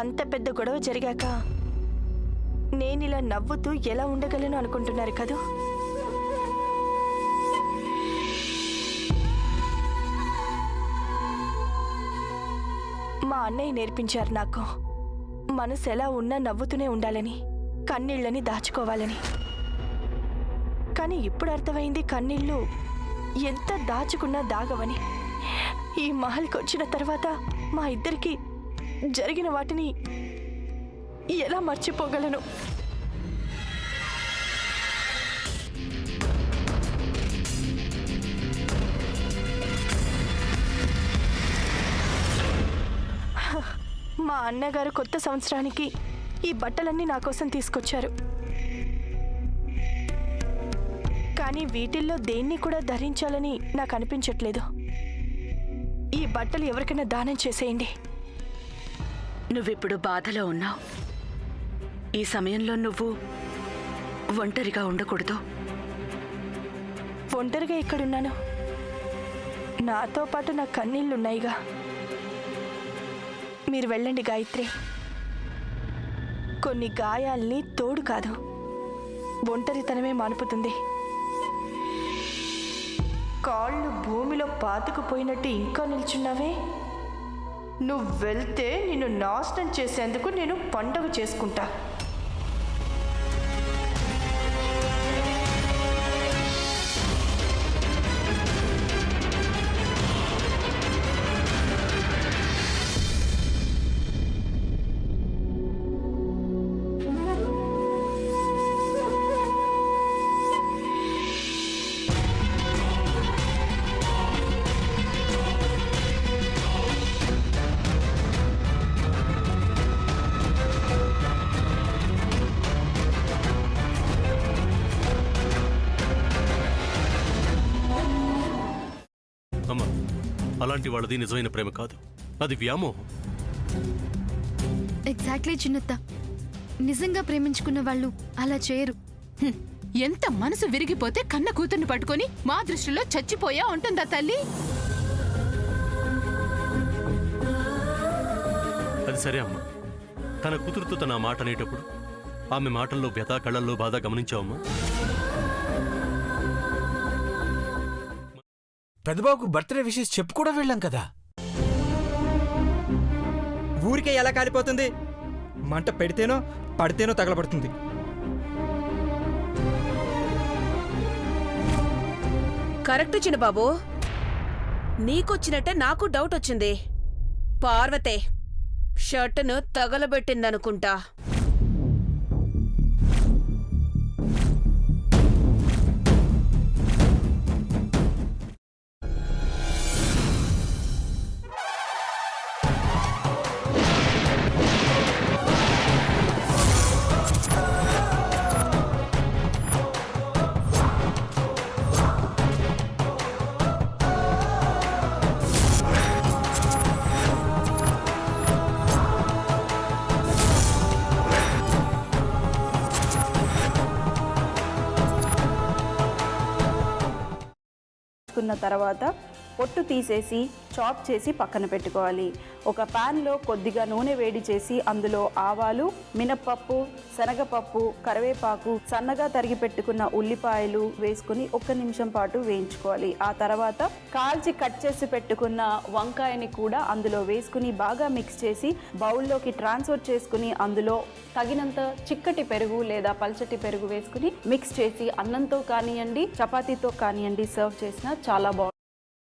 అంత పెద్ద గొడవ జరిగాక నేనిలా నవ్వుతూ ఎలా ఉండగలను అనుకుంటున్నారు కదూ? మా అన్నయ్య నేర్పించారు నాకు, మనసు ఎలా ఉన్నా నవ్వుతూనే ఉండాలని, కన్నీళ్ళని దాచుకోవాలని. కానీ ఇప్పుడు అర్థమైంది కన్నీళ్ళు ఎంత దాచుకున్నా దాగవని. ఈ మహల్కి వచ్చిన తర్వాత మా ఇద్దరికి జరిగిన వాటిని ఎలా మర్చిపోగలను? మా అన్నగారు కొత్త సంవత్సరానికి ఈ బట్టలన్నీ నా కోసం తీసుకొచ్చారు. కానీ వీటిల్లో దేన్ని కూడా ధరించాలని నాకు అనిపించట్లేదు. ఈ బట్టలు ఎవరికైనా దానం చేసేయండి. నువ్విప్పుడు బాధలో ఉన్నావు. ఈ సమయంలో నువ్వు ఒంటరిగా ఉండకూడదు. ఒంటరిగా ఎక్కడున్నాను? నాతో పాటు నా కన్నీళ్లున్నాయిగా. మీరు వెళ్ళండి గాయత్రి. కొన్ని గాయాల్ని తోడు కాదు, ఒంటరితనమే మానుపుతుంది. కాళ్ళు భూమిలో పాతుకుపోయినట్టు ఇంకా నిల్చున్నావే. నువ్వు వెళ్తే నిన్ను నాశనం చేసేందుకు నేను పండగ చేసుకుంటా. అలాంటి వాళ్ళది నిజమైన ప్రేమ కాదు, అది వ్యామోహం. ఎగ్జాక్ట్లీ చిన్నత్త. నిజంగా ప్రేమించుకున్న వాళ్ళు అలా చేయరు. ఎంత మనసు విరిగిపోతే కన్న కూతుర్ని పట్టుకొని మా దృష్టిలో చచ్చిపోయా ఉంటుందా తల్లి? అది సరే అమ్మా, తన కూతురుతో తన మాట అనేటప్పుడు ఆమె మాటల్లో వ్యథ, కళ్ళల్లో బాధ గమనించావమ్మా? పెద్దబాబుకు బర్త్డే విషెస్ చెప్పు కూడా వెళ్ళాం కదా. ఊరికే ఎలా కాలిపోతుంది? మంట పెడితేనో పడితేనో తగలబడుతుంది. కరెక్ట్ చిన్నబాబు, నీకొచ్చినట్టే నాకు డౌట్ వచ్చింది. పార్వతే షర్టును తగలబెట్టిందనుకుంటా. తర్వాత పొట్టు తీసేసి చాప్ చేసి పక్కన పెట్టుకోవాలి. ఒక ప్యాన్లో కొద్దిగా నూనె వేడి చేసి అందులో ఆవాలు, మినప్పప్పు, శనగపప్పు, కరివేపాకు, సన్నగా తరిగి పెట్టుకున్న ఉల్లిపాయలు వేసుకుని 1 నిమిషం పాటు వేయించుకోవాలి. ఆ తర్వాత కాల్చి కట్ చేసి పెట్టుకున్న వంకాయని కూడా అందులో వేసుకుని బాగా మిక్స్ చేసి బౌల్లోకి ట్రాన్స్ఫర్ చేసుకుని అందులో తగినంత చిక్కటి పెరుగు లేదా పల్చటి పెరుగు వేసుకుని మిక్స్ చేసి అన్నంతో కానివ్వండి, చపాతీతో కానివ్వండి సర్వ్ చేసినా చాలా బాగుంటుంది.